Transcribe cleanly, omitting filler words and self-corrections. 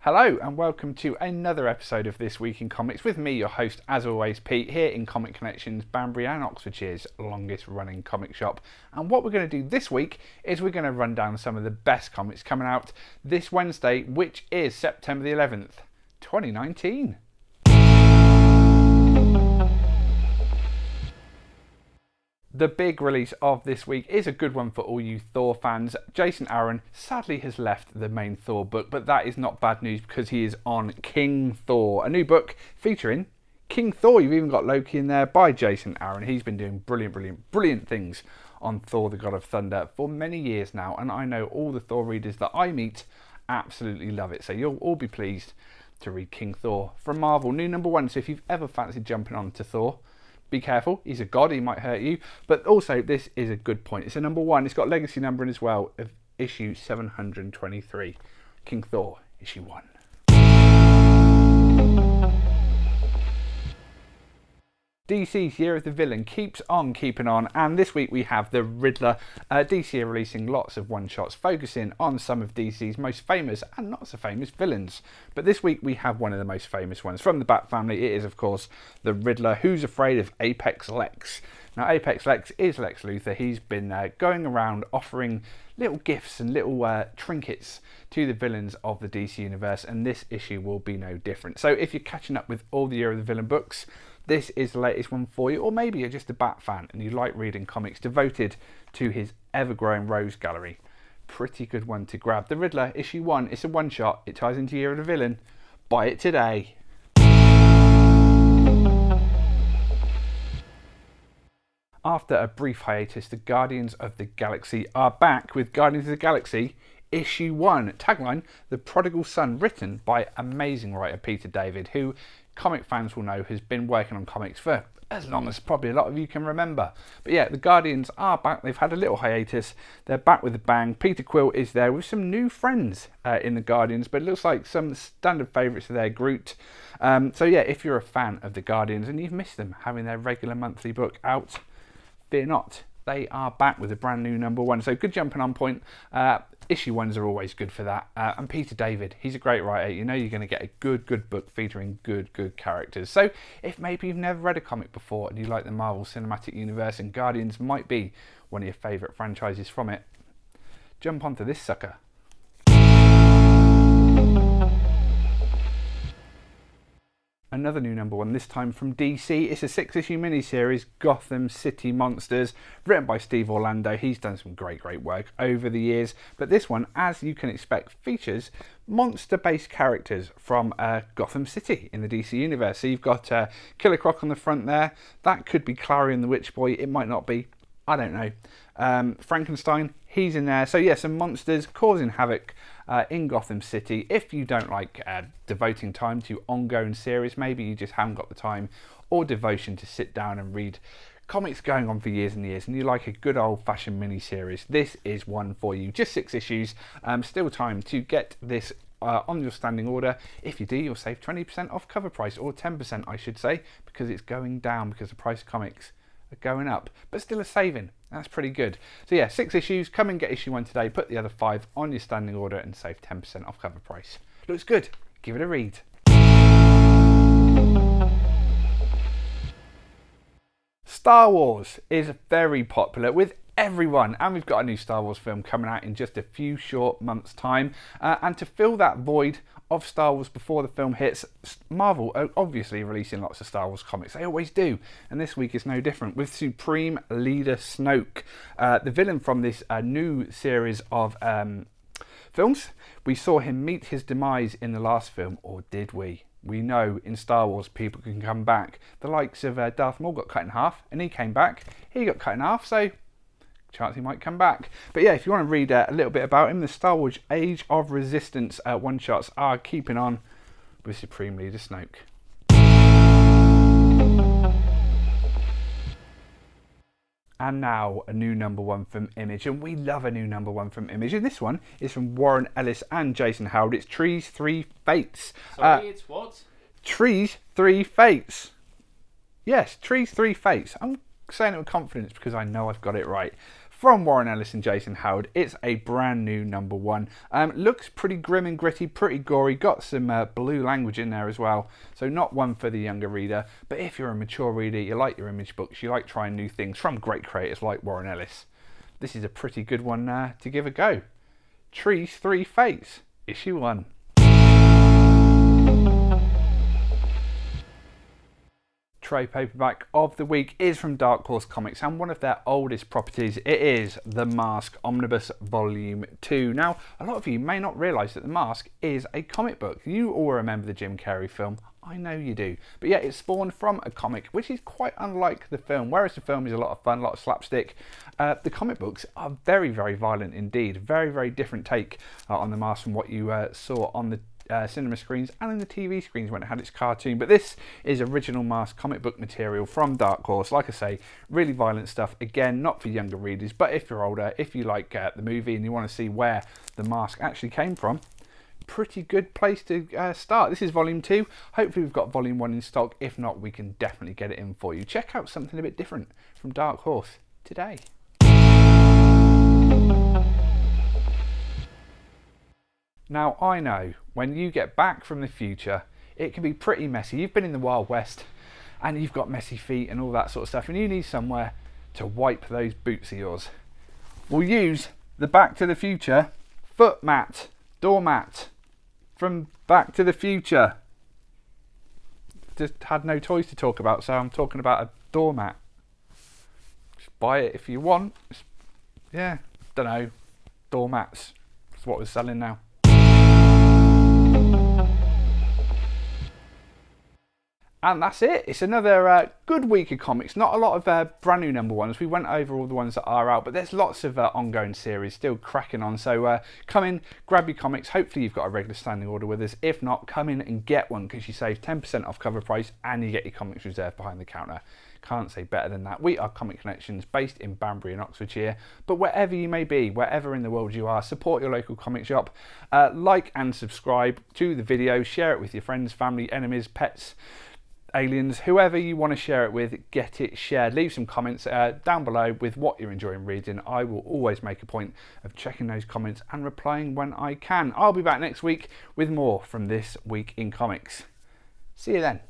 Hello and welcome to another episode of This Week in Comics with me, your host as always, Pete, here in Connections Banbury and Oxfordshire's longest running comic shop. And what we're going to do this week is we're going to run down some of the best comics coming out this Wednesday, which is September the 11th, 2019. The big release of this week is a good one for all you Thor fans. Jason Aaron sadly has left the main Thor book, but that is not bad news because he is on King Thor, a new book featuring King Thor. You've even got Loki in there by Jason Aaron. He's been doing brilliant things on Thor the God of Thunder for many years now, and I know all the Thor readers that I meet absolutely love it. So you'll all be pleased to read King Thor from Marvel, new number 1. So if you've ever fancied jumping on to Thor, be careful, he's a god, he might hurt you, but also this is a good point. It's a number 1, it's got legacy numbering as well of issue 723. King Thor, issue 1. DC's Year of the Villain keeps on keeping on, and this week we have the Riddler. DC are releasing lots of one-shots focusing on some of DC's most famous and not so famous villains. But this week we have one of the most famous ones from the Bat family. It is, of course, the Riddler. Who's afraid of Apex Lex? Now, Apex Lex is Lex Luthor. He's been going around offering little gifts and little trinkets to the villains of the DC universe, and this issue will be no different. So if you're catching up with all the Year of the Villain books, this is the latest one for you, or maybe you're just a Bat fan and you like reading comics devoted to his ever-growing Rose Gallery. Pretty good one to grab. The Riddler, issue 1, it's a one-shot. It ties into Year of the Villain. Buy it today. After a brief hiatus, the Guardians of the Galaxy are back with Guardians of the Galaxy issue 1. Tagline, The Prodigal Son, written by amazing writer Peter David, who comic fans will know has been working on comics for as long as probably a lot of you can remember. But yeah, the Guardians are back. They've had a little hiatus. They're back with a bang. Peter Quill is there with some new friends in the Guardians, but it looks like some standard favourites are there. Groot. So yeah, if you're a fan of the Guardians and you've missed them having their regular monthly book out, fear not. They are back with a brand new number 1. So good jumping on point. Issue 1s are always good for that. And Peter David, he's a great writer. You know you're going to get a good book featuring good characters. So if maybe you've never read a comic before and you like the Marvel Cinematic Universe and Guardians might be one of your favourite franchises from it, jump onto this sucker. Another new number 1, this time from DC. It's a 6-issue miniseries, Gotham City Monsters, written by Steve Orlando. He's done some great work over the years. But this one, as you can expect, features monster-based characters from Gotham City in the DC universe. So you've got Killer Croc on the front there. That could be Clarion the Witch Boy. It might not be. I don't know. Frankenstein, he's in there. So yeah, some monsters causing havoc in Gotham City. If you don't like devoting time to ongoing series, maybe you just haven't got the time or devotion to sit down and read comics going on for years and years, and you like a good old-fashioned mini-series, this is one for you. Just 6 issues. Still time to get this on your standing order. If you do, you'll save 20% off cover price, or 10% I should say, because it's going down because the price of comics are going up, but still a saving. That's pretty good. So yeah, 6 issues. Come and get issue 1 today. Put the other 5 on your standing order and save 10% off cover price. Looks good. Give it a read. Star Wars is very popular with everyone, and we've got a new Star Wars film coming out in just a few short months' time. And to fill that void of Star Wars before the film hits, Marvel are obviously releasing lots of Star Wars comics. They always do, and this week is no different with Supreme Leader Snoke, the villain from this new series of films. We saw him meet his demise in the last film, or did we? We know in Star Wars people can come back. The likes of Darth Maul got cut in half, and he came back. He got cut in half, so chance he might come back. But yeah, if you want to read a little bit about him, the Star Wars Age of Resistance one-shots are keeping on with Supreme Leader Snoke. And now a new number 1 from Image, and we love a new number 1 from Image, and this one is from Warren Ellis and Jason Howard. It's Trees 3 Fates. Sorry, it's what? Trees 3 Fates. Yes, Trees 3 Fates. I'm saying it with confidence because I know I've got it right. from Warren Ellis and Jason Howard. It's a brand new #1. Looks pretty grim and gritty, pretty gory, got some blue language in there as well, so not one for the younger reader, but if you're a mature reader, you like your image books, you like trying new things from great creators like Warren Ellis, this is a pretty good one to give a go. Trees 3 Fates, issue 1. Trade paperback of the week is from Dark Horse Comics and one of their oldest properties. It is The Mask Omnibus Volume 2. Now, a lot of you may not realise that The Mask is a comic book. You all remember the Jim Carrey film. I know you do. But yeah, it's spawned from a comic, which is quite unlike the film. Whereas the film is a lot of fun, a lot of slapstick, the comic books are very, very violent indeed. Very, very different take on The Mask from what you saw on the cinema screens and in the TV screens when it had its cartoon. But this is original Mask comic book material from Dark Horse. Like I say, really violent stuff. Again, not for younger readers, but if you're older, if you like the movie and you want to see where the Mask actually came from, pretty good place to start. This is volume 2. Hopefully we've got volume 1 in stock. If not, we can definitely get it in for you. Check out something a bit different from Dark Horse today. Now, I know when you get back from the future, it can be pretty messy. You've been in the Wild West and you've got messy feet and all that sort of stuff, and you need somewhere to wipe those boots of yours. We'll use the Back to the Future foot mat, doormat from Back to the Future. Just had no toys to talk about, so I'm talking about a doormat. Just buy it if you want. Yeah, don't know. Doormats. That's what we're selling now. And that's it. It's another good week of comics. Not a lot of brand new #1s. We went over all the ones that are out, but there's lots of ongoing series still cracking on. So come in, grab your comics. Hopefully you've got a regular standing order with us. If not, come in and get one because you save 10% off cover price and you get your comics reserved behind the counter. Can't say better than that. We are Comic Connections, based in Banbury in Oxfordshire. But wherever you may be, wherever in the world you are, support your local comic shop. Like and subscribe to the video. Share it with your friends, family, enemies, pets, aliens, whoever you want to share it with, get it shared. Leave some comments down below with what you're enjoying reading. I will always make a point of checking those comments and replying when I can. I'll be back next week with more from This Week in Comics. See you then.